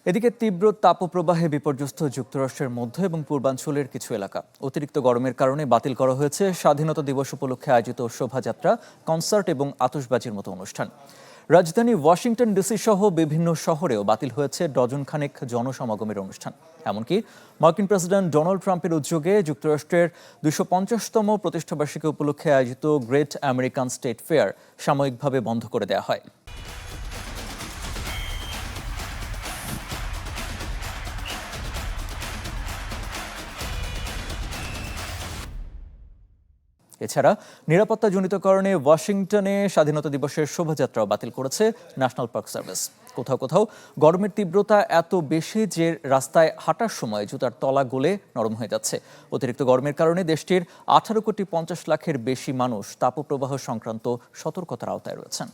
এদিকে তীব্র তাপপ্রবাহে বিপর্যস্ত যুক্তরাষ্ট্রের মধ্য এবং পূর্বাঞ্চলের কিছু এলাকা। অতিরিক্ত গরমের কারণে বাতিল করা হয়েছে স্বাধীনতা দিবস উপলক্ষে আয়োজিত শোভাযাত্রা, কনসার্ট এবং আতশবাজির মতো অনুষ্ঠান। রাজধানী ওয়াশিংটন ডিসি সহ বিভিন্ন শহরেও বাতিল হয়েছে ডজন খানেক জনসমাগমের অনুষ্ঠান। এমনকি মার্কিন প্রেসিডেন্ট ডোনাল্ড ট্রাম্পের উদ্যোগে যুক্তরাষ্ট্রের ২৫০তম প্রতিষ্ঠাবার্ষিকী উপলক্ষে আয়োজিত গ্রেট আমেরিকান স্টেট ফেয়ার সাময়িকভাবে বন্ধ করে দেওয়া হয়। এছাড়া নিরাপত্তাজনিত কারণে ওয়াশিংটনে স্বাধীনতা দিবসের শোভাযাত্রাও বাতিল করেছে ন্যাশনাল পার্ক সার্ভিস। কোথাও কোথাও গরমের তীব্রতা এত বেশি যে রাস্তায় হাঁটার সময় জুতার তলা গলে নরম হয়ে যাচ্ছে। অতিরিক্ত গরমের কারণে দেশটির ১৮,৫০,০০,০০০-এর বেশি মানুষ তাপপ্রবাহ সংক্রান্ত সতর্কতার আওতায় রয়েছেন।